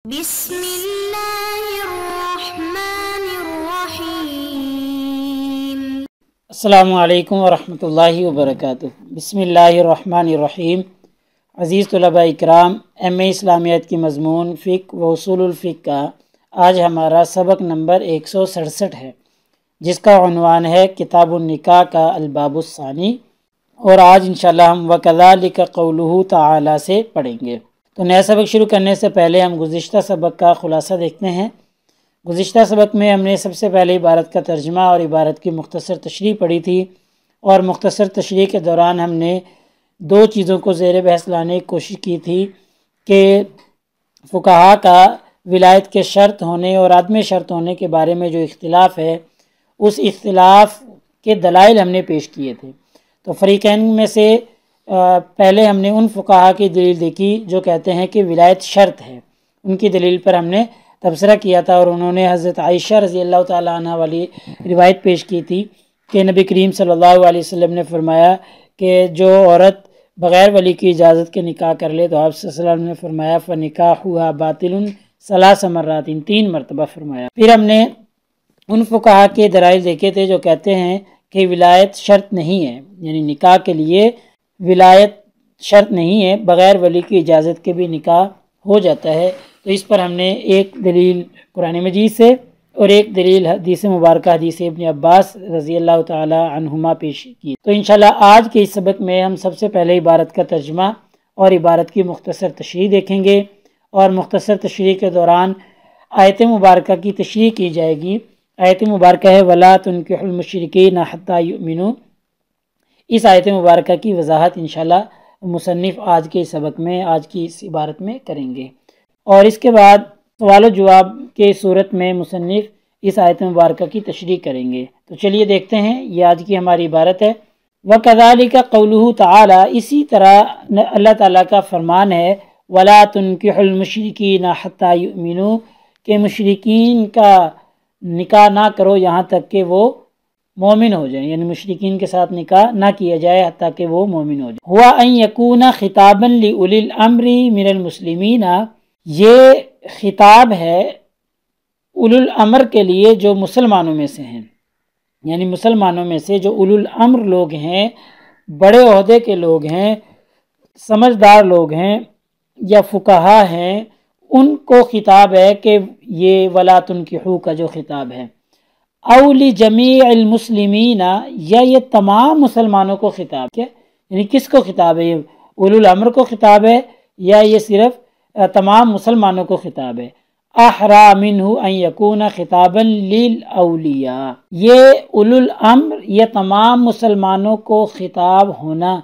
بسم اللہ الرحمن الرحیم۔ السلام علیکم ورحمۃ اللہ وبرکاتہ۔ بسم اللہ الرحمن الرحیم۔ عزیز طلباء اکرام، ایم اے اسلامیات کی مضمون فقہ و اصول الفقہ کا آج ہمارا سبق نمبر 167 ہے، جس کا عنوان ہے کتاب النکاح کا الباب الثانی، اور آج انشاءاللہ ہم وَكَذَلِكَ قَوْلُهُ تعالی سے پڑھیں گے۔ تو نیا سبق شروع کرنے سے پہلے ہم گزشتہ سبق کا خلاصہ دیکھتے ہیں۔ گزشتہ سبق میں ہم نے سب سے پہلے عبارت کا ترجمہ اور عبارت کی مختصر تشریح پڑھی تھی، اور مختصر تشریح کے دوران ہم نے دو چیزوں کو زیر بحث لانے کی کوشش کی تھی کہ فقہا کا ولایت کے شرط ہونے اور عدم شرط ہونے کے بارے میں جو اختلاف ہے، اس اختلاف کے دلائل ہم نے پیش کیے تھے۔ تو فریقین میں سے پہلے ہم نے ان فقہا کی دلیل دیکھی جو کہتے ہیں کہ ولایت شرط ہے، ان کی دلیل پر ہم نے تبصرہ کیا تھا، اور انہوں نے حضرت عائشہ رضی اللہ تعالیٰ عنہ والی روایت پیش کی تھی کہ نبی کریم صلی اللہ علیہ وسلم نے فرمایا کہ جو عورت بغیر ولی کی اجازت کے نکاح کر لے تو آپ صلی اللہ علیہ وسلم نے فرمایا فَنِكَاحُهَا بَاطِلٌ 3 مرات، 3 مرتبہ فرمایا۔ پھر ہم نے ان فقہا کے دلائل دیکھے تھے جو کہتے ہیں کہ ولایت شرط نہیں ہے، یعنی نکاح کے لیے ولایت شرط نہیں ہے، بغیر ولی کی اجازت کے بھی نکاح ہو جاتا ہے۔ تو اس پر ہم نے ایک دلیل قرآن مجید سے اور ایک دلیل حدیث مبارکہ حدیث ابن عباس رضی اللہ تعالی عنہما پیش کی۔ تو انشاءاللہ آج کے اس سبق میں ہم سب سے پہلے عبارت کا ترجمہ اور عبارت کی مختصر تشریح دیکھیں گے، اور مختصر تشریح کے دوران آیت مبارکہ کی تشریح کی جائے گی۔ آیت مبارکہ ہے وَلَا تُنْكِحُوا الْمُشْرِكِينَ حَتَّى يُؤْمِنُوا۔ اس آیت مبارکہ کی وضاحت انشاءاللہ مصنف آج کے سبق میں، آج کی اس عبارت میں کریں گے، اور اس کے بعد سوال و جواب کے صورت میں مصنف اس آیت مبارکہ کی تشریح کریں گے۔ تو چلیے دیکھتے ہیں، یہ آج کی ہماری عبارت ہے وَكَذَلِكَ قَوْلُهُ تعالی، اسی طرح اللہ تعالیٰ کا فرمان ہے وَلَا تُنْكِحُوا الْمُشْرِكِينَ حَتَّى يُؤْمِنُوا، کہ مشرکین کا نکاح نہ کرو یہاں تک کہ وہ مومن ہو جائیں، یعنی مشرکین کے ساتھ نکاح نہ کیا جائے حتیٰ کہ وہ مومن ہو جائیں۔ ہوا ان یکون خطابا لأولی الامر من المسلمین، یہ خطاب ہے اولو الامر کے لیے جو مسلمانوں میں سے ہیں، یعنی مسلمانوں میں سے جو اولو الامر لوگ ہیں، بڑے عہدے کے لوگ ہیں، سمجھدار لوگ ہیں یا فقہا ہیں، ان کو خطاب ہے کہ یہ ولا تنکحوا کا جو خطاب ہے، اولی جمیع المسلمین، یا یہ تمام مسلمانوں کو خطاب ہے، یعنی کس کو خطاب ہے؟ یہ اولو الامر کو خطاب ہے یا یہ صرف تمام مسلمانوں کو خطاب ہے؟ احرى منہ ان یکون خطابا للاولیاء، یہ اولو الامر یہ تمام مسلمانوں کو خطاب ہونا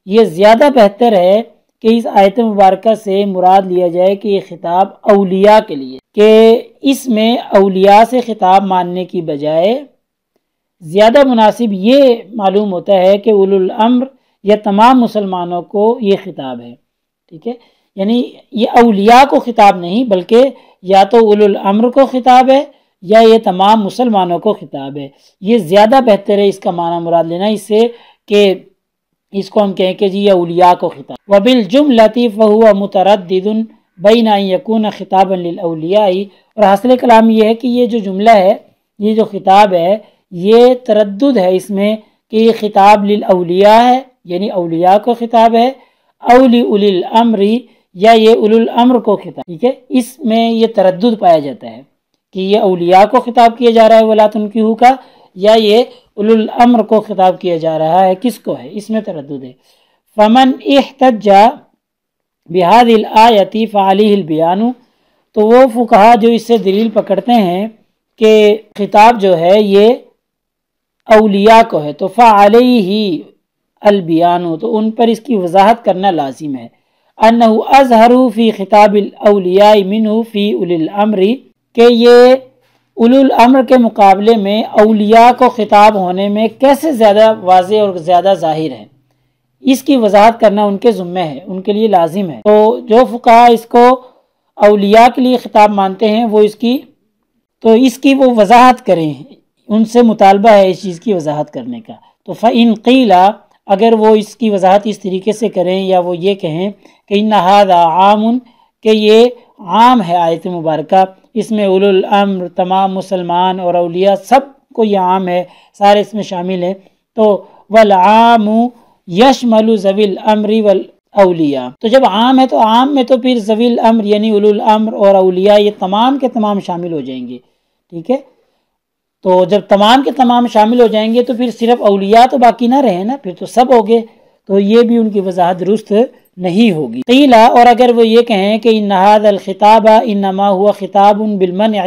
یہ زیادہ بہتر ہے کہ اس آیت مبارکہ سے مراد لیا جائے کہ یہ خطاب اولیاء کے لیے، کہ اس میں اولیاء سے خطاب ماننے کی بجائے زیادہ مناسب یہ معلوم ہوتا ہے کہ اولو الامر یا تمام مسلمانوں کو یہ خطاب ہے، ٹھیک ہے؟ یعنی یہ اولیاء کو خطاب نہیں، بلکہ یا تو اولو الامر کو خطاب ہے یا یہ تمام مسلمانوں کو خطاب ہے۔ یہ زیادہ بہتر ہے اس کا معنی مراد لینا اس سے کہ اس کو ہم کہیں کہ جی یہ اولیاء کو خطاب۔ وبالجملۃ فهو متردد بین ان یکون خطابا للاولیاء، اور حاصل کلام یہ ہے کہ یہ جو جملہ ہے، یہ جو خطاب ہے، یہ تردد ہے اس میں کہ یہ خطاب للاولیاء ہے، یعنی اولیاء کو خطاب ہے، اولی اولی الامر، یا یہ اولو الامر کو خطاب، ٹھیک ہے؟ اس میں یہ تردد پایا جاتا ہے کہ یہ اولیاء کو خطاب کیا جا رہا ہے ولا تنکحوا کا، یا یہ اولو الامر کو خطاب کیا جا رہا ہے، کس کو ہے؟ اس میں تردد ہے۔ فمن احتج بهذه الآیۃ فعلیہ البیان، تو وہ فقہا جو اس سے دلیل پکڑتے ہیں کہ خطاب جو ہے یہ اولیاء کو ہے، تو فعلیہ البیان، تو ان پر اس کی وضاحت کرنا لازم ہے، انہ اظہر فی خطاب الاولیاء منہ فی اولی الامر، کہ یہ اولو الامر کے مقابلے میں اولیاء کو خطاب ہونے میں کیسے زیادہ واضح اور زیادہ ظاہر ہے، اس کی وضاحت کرنا ان کے ذمہ ہے، ان کے لیے لازم ہے۔ تو جو فقہا اس کو اولیاء کے لیے خطاب مانتے ہیں وہ اس کی وہ وضاحت کریں، ان سے مطالبہ ہے اس چیز کی وضاحت کرنے کا۔ تو فإن قیل، اگر وہ اس کی وضاحت اس طریقے سے کریں یا وہ یہ کہیں کہ ان ھذا عام، کہ یہ عام ہے آیت مبارکہ، اس میں اولو الامر تمام مسلمان اور اولیاء سب کو یہ عام ہے، سارے اس میں شامل ہیں۔ تو والعام یشمل ذوی الامر والاولیاء، تو جب عام ہے تو عام میں تو پھر ذوی الامر یعنی اولو الامر اور اولیاء یہ تمام کے تمام شامل ہو جائیں گے، ٹھیک ہے۔ تو جب تمام کے تمام شامل ہو جائیں گے تو پھر صرف اولیاء تو باقی نہ رہے نا، پھر تو سب ہو گئے، تو یہ بھی ان کی وضاحت درست نہیں ہوگی۔ قیلا، اور اگر وہ یہ کہیں کہ ان ھذا الخطاب انما هو خطاب بالمنع،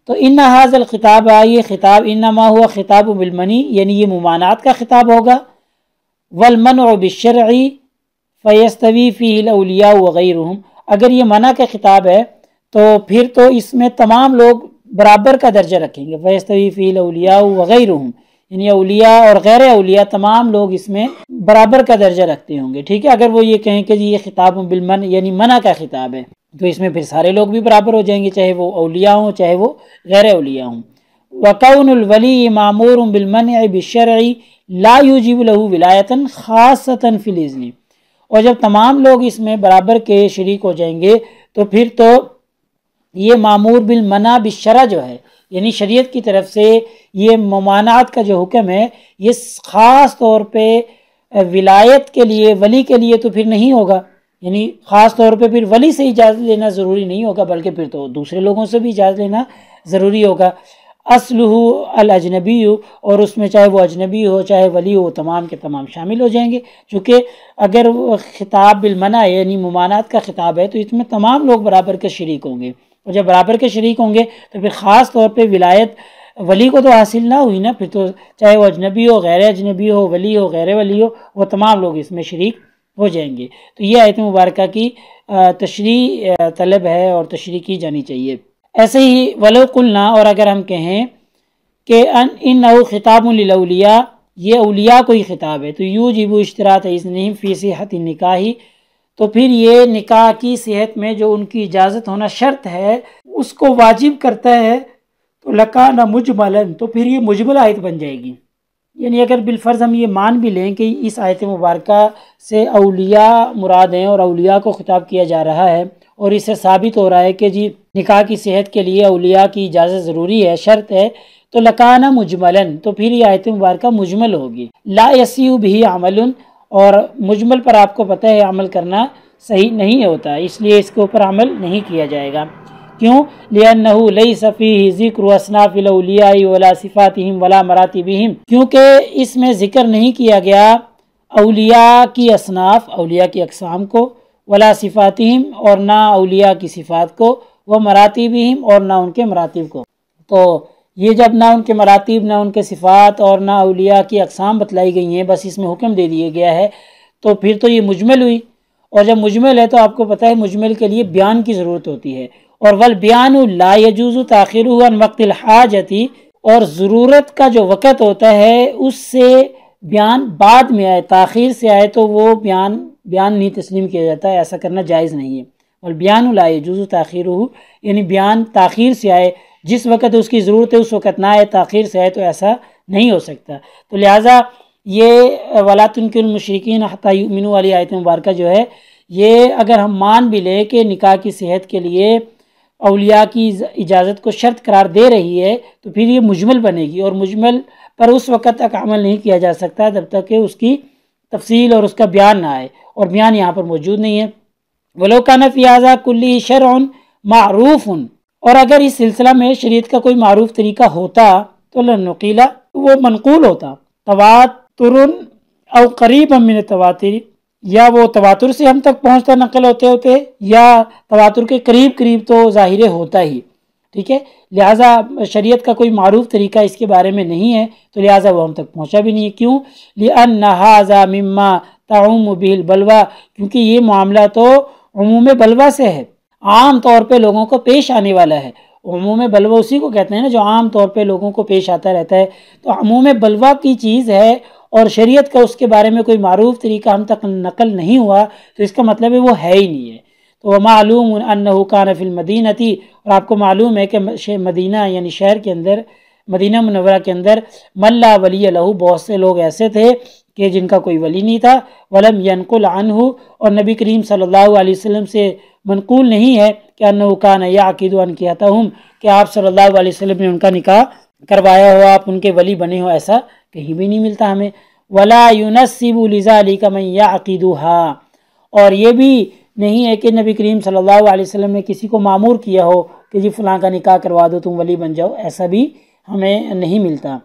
تو ان ھذا الخطاب، یہ خطاب انما هو خطاب بالمنع یعنی یہ ممانعت کا خطاب ہوگا، والمنع بالشرع فیستوی فیہ الاولیاء وغیرہم، اگر یہ منع کا خطاب ہے تو پھر تو اس میں تمام لوگ برابر کا درجہ رکھیں گے، فیستوی فیہ الاولیاء وغیرہم یعنی اولیاء اور غیر اولیاء تمام لوگ اس میں برابر کا درجہ رکھتے ہوں گے، ٹھیک ہے۔ اگر وہ یہ کہیں کہ جی یہ خطاب بالمنع یعنی منع کا خطاب ہے تو اس میں پھر سارے لوگ بھی برابر ہو جائیں گے، چاہے وہ اولیاء ہوں چاہے وہ غیر اولیاء ہوں۔ وَقَوْنُ الْوَلِيِّ مَأْمُورٌ بِالْمَنْعِ بِالشَّرْعِ لَا يُوجِبُ لَهُ وِلَایَةً خَاصَّةً فِي الْإِذْنِ، اور جب تمام لوگ اس میں برابر کے شریک ہو جائیں گے تو پھر تو یہ مامور بالمنع بالشرع جو ہے یعنی شریعت کی طرف سے یہ ممانعت کا جو حکم ہے یہ خاص طور پہ ولایت کے لیے، ولی کے لیے تو پھر نہیں ہوگا، یعنی خاص طور پہ پھر ولی سے اجازت لینا ضروری نہیں ہوگا بلکہ پھر تو دوسرے لوگوں سے بھی اجازت لینا ضروری ہوگا۔ اصلہ الاجنبی، اور اس میں چاہے وہ اجنبی ہو چاہے ولی ہو تمام کے تمام شامل ہو جائیں گے، چونکہ اگر خطاب بالمنع یعنی ممانعت کا خطاب ہے تو اس میں تمام لوگ برابر کے شریک ہوں گے، اور جب برابر کے شریک ہوں گے تو پھر خاص طور پہ ولایت ولی کو تو حاصل نہ ہوئی نا، پھر تو چاہے وہ اجنبی ہو غیر اجنبی ہو ولی ہو غیر ولی ہو وہ تمام لوگ اس میں شریک ہو جائیں گے۔ تو یہ آیت مبارکہ کی تشریح طلب ہے اور تشریح کی جانی چاہیے۔ ایسے ہی ولو قلنا، اور اگر ہم کہیں کہ انہ خطاب للاولیاء، یہ اولیاء کو ہی خطاب ہے، تو یوجب اشتراط اذنہم فی صحت النکاح، تو پھر یہ نکاح کی صحت میں جو ان کی اجازت ہونا شرط ہے اس کو واجب کرتا ہے، تو لکان مجملاً، تو پھر یہ مجمل آیت بن جائے گی۔ یعنی اگر بالفرض ہم یہ مان بھی لیں کہ اس آیت مبارکہ سے اولیاء مراد ہیں اور اولیاء کو خطاب کیا جا رہا ہے، اور اس سے ثابت ہو رہا ہے کہ جی نکاح کی صحت کے لیے اولیاء کی اجازت ضروری ہے، شرط ہے، تو لکانہ مجملاً، تو پھر یہ آیت مبارکہ مجمل ہوگی۔ لا یصیح بہ عمل، اور مجمل پر آپ کو پتہ ہے عمل کرنا صحیح نہیں ہوتا، اس لیے اس کے اوپر عمل نہیں کیا جائے گا۔ کیوں؟ لِأَنَّهُ لَيْسَ فِيهِ ذِكْرُ أَصْنَافِ الْأَوْلِيَاءِ وَلَا صِفَاتِهِمْ وَلَا مَرَاتِبِهِمْ، کیونکہ اس میں ذکر نہیں کیا گیا اولیاء کی اصناف، اولیاء کی اقسام کو، ولا صفاتہم، اور نہ اولیاء کی صفات کو، وہ مراتبہم، اور نہ ان کے مراتب کو۔ تو یہ جب نہ ان کے مراتب نہ ان کے صفات اور نہ اولیاء کی اقسام بتلائی گئی ہیں، بس اس میں حکم دے دیا گیا ہے، تو پھر تو یہ مجمل ہوئی، اور جب مجمل ہے تو آپ کو پتہ ہے مجمل کے لیے بیان کی ضرورت ہوتی ہے، اور والبیان لا یجوز تاخیرہ عن وقت الحاجۃ، اور ضرورت کا جو وقت ہوتا ہے اس سے بیان بعد میں آئے، تاخیر سے آئے تو وہ بیان نہیں تسلیم کیا جاتا ہے، ایسا کرنا جائز نہیں ہے۔ والبیان لا یجوز تاخیرہ، یعنی بیان تاخیر سے آئے، جس وقت اس کی ضرورت ہے اس وقت نہ آئے، تاخیر سے آئے تو ایسا نہیں ہو سکتا۔ تو لہٰذا یہ ولا تنکحوا المشرکین حتی یؤمنوا والی آیت مبارکہ جو ہے، یہ اگر ہم مان بھی لیں کہ نکاح کی صحت کے لیے اولیاء کی اجازت کو شرط قرار دے رہی ہے، تو پھر یہ مجمل بنے گی، اور مجمل پر اس وقت تک عمل نہیں کیا جا سکتا جب تک کہ اس کی تفصیل اور اس کا بیان نہ آئے، اور بیان یہاں پر موجود نہیں ہے۔ وَلَوْ كَانَ فِي هَذَا كُلِّهِ شَرْعٌ مَعْرُوفٌ، اور اگر اس سلسلہ میں شریعت کا کوئی معروف طریقہ ہوتا تو لنقیلا، وہ منقول ہوتا، تواتر او قریبا من التواتر، یا وہ تواتر سے ہم تک پہنچتا نقل ہوتے یا تواتر کے قریب تو ظاہر ہوتا ہی، ٹھیک ہے۔ لہٰذا شریعت کا کوئی معروف طریقہ اس کے بارے میں نہیں ہے، تو لہٰذا وہ ہم تک پہنچا بھی نہیں ہے۔ کیوں؟ لِأَنَّ هَذَا مِمَّا تَعُمُّ بِهِ الْبَلْوَى، کیونکہ یہ معاملہ تو عموم بلوہ سے ہے، عام طور پہ لوگوں کو پیش آنے والا ہے۔ عموم بلوہ اسی کو کہتے ہیں نا جو عام طور پہ لوگوں کو پیش آتا رہتا ہے، تو عموم بلوہ کی چیز ہے، اور شریعت کا اس کے بارے میں کوئی معروف طریقہ ہم تک نقل نہیں ہوا، تو اس کا مطلب ہے وہ ہے ہی نہیں ہے۔ تو معلوم انہ کان فی المدینۃ، اور آپ کو معلوم ہے کہ مدینہ یعنی شہر کے اندر، مدینہ منورہ کے اندر، من لا ولی لہ، بہت سے لوگ ایسے تھے کہ جن کا کوئی ولی نہیں تھا، ولم ینقل عنہ، اور نبی کریم صلی اللہ علیہ وسلم سے منقول نہیں ہے کہ انہ کان یعقد انکحتہم، کہ آپ صلی اللہ علیہ وسلم نے ان کا نکاح کروایا ہو، آپ ان کے ولی بنے ہو، ایسا کہیں بھی نہیں ملتا ہمیں۔ ولا ينسب لذلك من يعقدها، اور یہ بھی نہیں ہے کہ نبی کریم صلی اللہ علیہ وسلم نے کسی کو مامور کیا ہو کہ جی فلاں کا نکاح کروا دو، تم ولی بن جاؤ، ایسا بھی ہمیں نہیں ملتا۔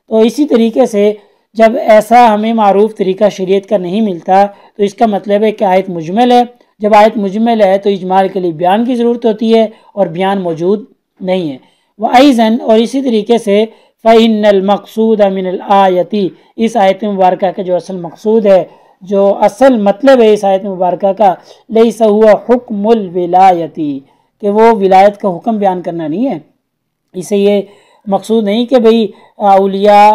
تو اسی طریقے سے جب ایسا ہمیں معروف طریقہ شریعت کا نہیں ملتا تو اس کا مطلب ہے کہ آیت مجمل ہے، جب آیت مجمل ہے تو اجمال کے لیے بیان کی ضرورت ہوتی ہے اور بیان موجود نہیں ہے۔ وَأَيْضًا، اور اسی طریقے سے فَإِنَّ الْمَقْصُودَ مِنَ الْآيَةِ، اس آیت مبارکہ کا جو اصل مقصود ہے، جو اصل مطلب ہے اس آیت مبارکہ کا، لَيْسَ هُوَ حُكْمُ الْوِلَایَةِ، کہ وہ ولایت کا حکم بیان کرنا نہیں ہے۔ اسے یہ مقصود نہیں کہ بھئی اولیاء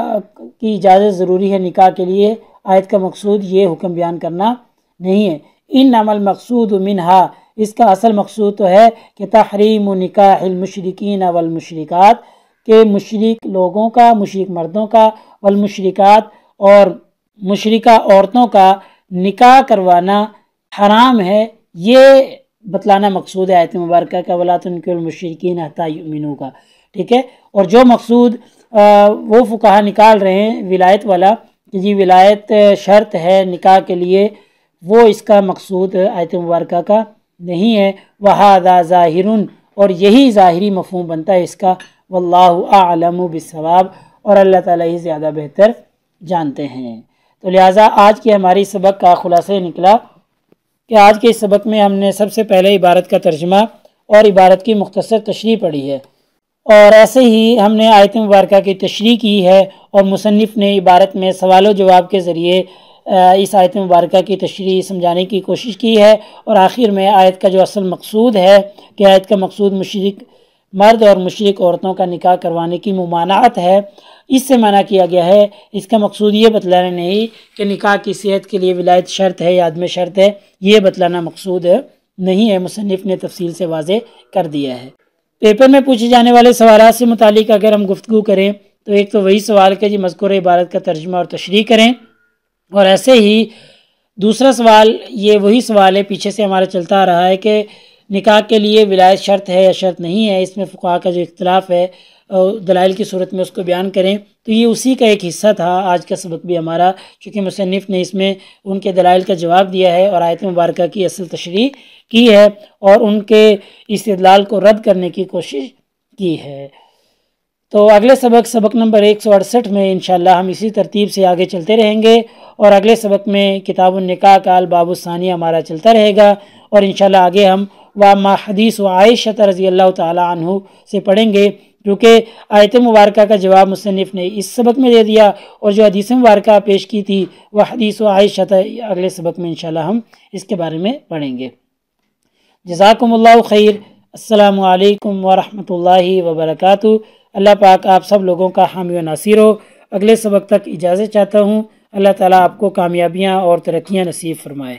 کی اجازت ضروری ہے نکاح کے لیے، آیت کا مقصود یہ حکم بیان کرنا نہیں ہے۔ انما المقصود منہا، اس کا اصل مقصود تو ہے کہ تحریم نکاح المشرکین والمشرکات، کہ مشرک لوگوں کا، مشرک مردوں کا، والمشرکات اور مشرکہ عورتوں کا نکاح کروانا حرام ہے، یہ بتلانا مقصود ہے آیت مبارکہ کا، وَلَا تُنكِحُوا الْمُشْرِكِينَ حَتَّىٰ يُؤْمِنُوا کا، ٹھیک ہے۔ اور جو مقصود وہ فقہا نکال رہے ہیں ولایت والا کہ جی ولایت شرط ہے نکاح کے لیے، وہ اس کا مقصود آیت مبارکہ کا نہیں ہے۔ وَهَذَا ظَاهِرٌ، اور یہی ظاہری مفہوم بنتا ہے اس کا، واللہ اعلم بالصواب، اور اللہ تعالیٰ ہی زیادہ بہتر جانتے ہیں۔ تو لہٰذا آج کی ہماری سبق کا خلاصہ نکلا کہ آج کے اس سبق میں ہم نے سب سے پہلے عبارت کا ترجمہ اور عبارت کی مختصر تشریح پڑھی ہے، اور ایسے ہی ہم نے آیت مبارکہ کی تشریح کی ہے، اور مصنف نے عبارت میں سوال و جواب کے ذریعے اس آیت مبارکہ کی تشریح سمجھانے کی کوشش کی ہے، اور آخر میں آیت کا جو اصل مقصود ہے کہ آیت کا مقصود مشرک مرد اور مشرک عورتوں کا نکاح کروانے کی ممانعت ہے، اس سے منع کیا گیا ہے۔ اس کا مقصود یہ بتلانا نہیں کہ نکاح کی صحت کے لیے ولایت شرط ہے یا عدم شرط ہے، یہ بتلانا مقصود نہیں ہے، مصنف نے تفصیل سے واضح کر دیا ہے۔ پیپر میں پوچھے جانے والے سوالات سے متعلق اگر ہم گفتگو کریں تو ایک تو وہی سوال کہ جی مذکورہ عبارت کا ترجمہ اور تشریح کریں، اور ایسے ہی دوسرا سوال یہ وہی سوال ہے پیچھے سے ہمارا چلتا آ رہا ہے کہ نکاح کے لیے ولایت شرط ہے یا شرط نہیں ہے، اس میں فقہا کا جو اختلاف ہے دلائل کی صورت میں اس کو بیان کریں۔ تو یہ اسی کا ایک حصہ تھا آج کا سبق بھی ہمارا، چونکہ مصنف نے اس میں ان کے دلائل کا جواب دیا ہے اور آیت مبارکہ کی اصل تشریح کی ہے اور ان کے استدلال کو رد کرنے کی کوشش کی ہے۔ تو اگلے سبق نمبر 168 میں انشاءاللہ ہم اسی ترتیب سے آگے چلتے رہیں گے، اور اگلے سبق میں کتاب النکاح کا الباب الثانی ہمارا چلتا رہے گا، اور انشاءاللہ آگے ہم وَمَا حدیث عائشہ رضی اللہ تعالی عنہ سے پڑھیں گے، کیونکہ آیت مبارکہ کا جواب مصنف نے اس سبق میں دے دیا، اور جو حدیث مبارکہ پیش کی تھی وہ حدیث عائشہ، اگلے سبق میں انشاءاللہ ہم اس کے بارے میں پڑھیں گے۔ جزاکم اللہ خیر، السلام علیکم ورحمۃ اللہ وبرکاتہ۔ اللہ پاک آپ سب لوگوں کا حامی و ناصر ہو۔ اگلے سبق تک اجازت چاہتا ہوں، اللہ تعالیٰ آپ کو کامیابیاں اور ترقیاں نصیب فرمائے۔